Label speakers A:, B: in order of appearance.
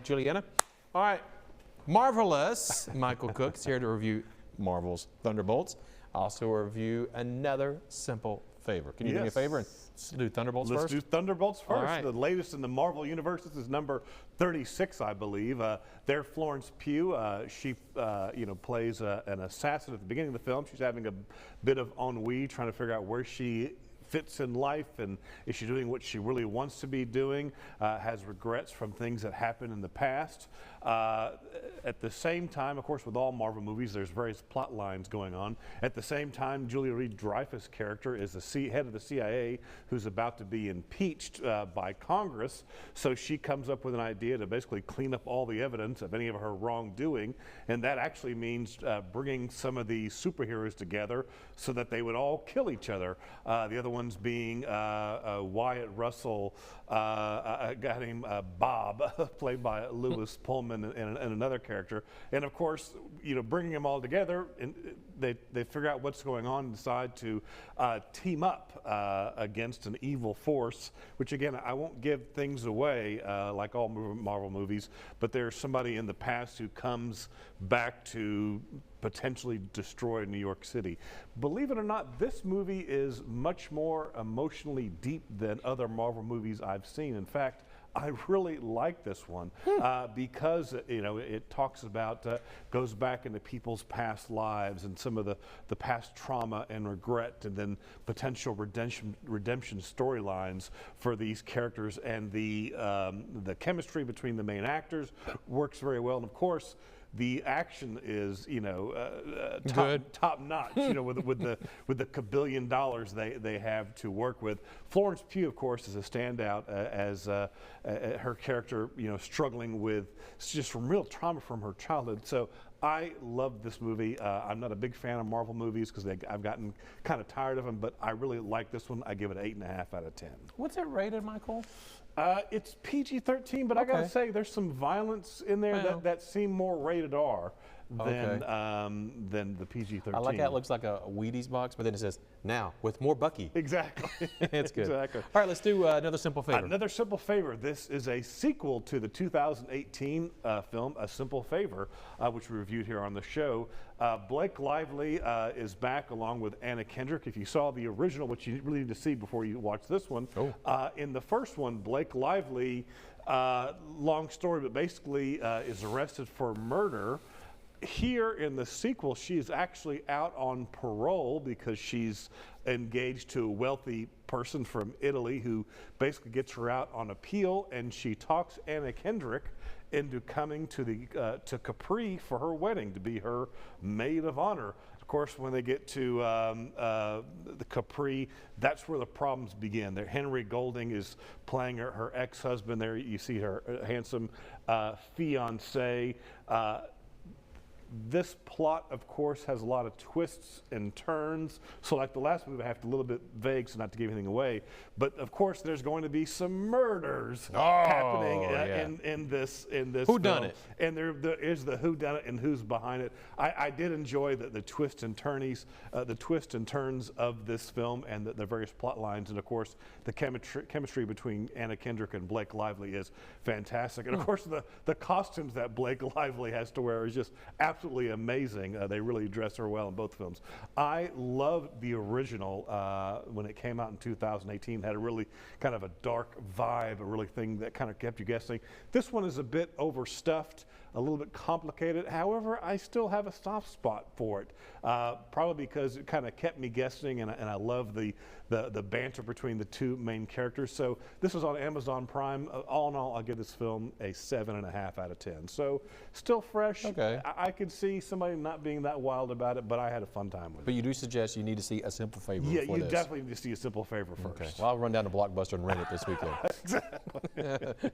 A: Juliana. All right, Marvelous. Michael Cook's here to review Marvel's Thunderbolts. Also review Another Simple Favor. Can you do me a favor and do Thunderbolts first?
B: Let's do Thunderbolts first.
A: All right.
B: The latest in the Marvel Universe. This is number 36, I believe. There's Florence Pugh. She plays an assassin at the beginning of the film. She's having a bit of ennui, trying to figure out where she fits in life and is she doing what she really wants to be doing, has regrets from things that happened in the past. At the same time, of course, with all Marvel movies, there's various plot lines going on. At the same time, Louis-Dreyfus' character is the head of the CIA who's about to be impeached by Congress, so she comes up with an idea to basically clean up all the evidence of any of her wrongdoing, and that actually means bringing some of the superheroes together so that they would all kill each other. The other ones being Wyatt Russell, a guy named Bob, played by Louis Pullman, and another character. And of course, bringing them all together, and they figure out what's going on and decide to team up against an evil force, which again, I won't give things away like all Marvel movies, but there's somebody in the past who comes back to potentially destroy New York City. Believe it or not, this movie is much more emotionally deep than other Marvel movies I've seen. In fact, I really like this one because it talks about, goes back into people's past lives and some of the past trauma and regret, and then potential redemption storylines for these characters, and the chemistry between the main actors works very well, and of course the action is top notch, with the kabillion dollars they have to work with. Florence Pugh, of course, is a standout as her character, struggling with just from real trauma from her childhood. So I love this movie. I'm not a big fan of Marvel movies because I've gotten kind of tired of them, but I really like this one. I give it an 8.5 out of 10.
A: What's it rated, Michael?
B: It's PG-13, but I gotta say there's some violence in there that seem more rated R than the PG-13.
A: I like how it looks like a Wheaties box, but then it says, now, with more Bucky.
B: Exactly.
A: It's good.
B: Exactly.
A: All right, let's do Another Simple Favor.
B: Another Simple Favor. This is a sequel to the 2018 film, A Simple Favor, which we reviewed here on the show. Blake Lively is back along with Anna Kendrick. If you saw the original, which you really need to see before you watch this one, in the first one, Blake Lively, long story, but basically is arrested for murder. Here in the sequel, she's actually out on parole because she's engaged to a wealthy person from Italy who basically gets her out on appeal, and she talks Anna Kendrick into coming to Capri for her wedding to be her maid of honor. Of course, when they get to the Capri, that's where the problems begin. Henry Golding is playing her ex-husband. There you see her handsome fiancé. This plot, of course, has a lot of twists and turns. So like the last movie, I have to a little bit vague, so not to give anything away. But of course, there's going to be some murders happening in this
A: Whodunit.
B: And there is the whodunit and who's behind it. I did enjoy the twists and turns of this film and the various plot lines. And of course, the chemistry between Anna Kendrick and Blake Lively is fantastic. And of course, the costumes that Blake Lively has to wear is just absolutely amazing. They really dress her well in both films. I loved the original when it came out in 2018. Had a really kind of a dark vibe, a really thing that kind of kept you guessing. This one is a bit overstuffed, a little bit complicated. However, I still have a soft spot for it, probably because it kind of kept me guessing, and I love the banter between the two main characters. So this was on Amazon Prime. All in all, I'll give this film a 7.5 out of 10. So still fresh. I could see somebody not being that wild about it, but I had a fun time with it.
A: But you do suggest you need to see A Simple Favor before
B: you
A: this.
B: definitely need to see A Simple Favor first.
A: Well, I'll run down to Blockbuster and rent it this weekend.
B: Exactly.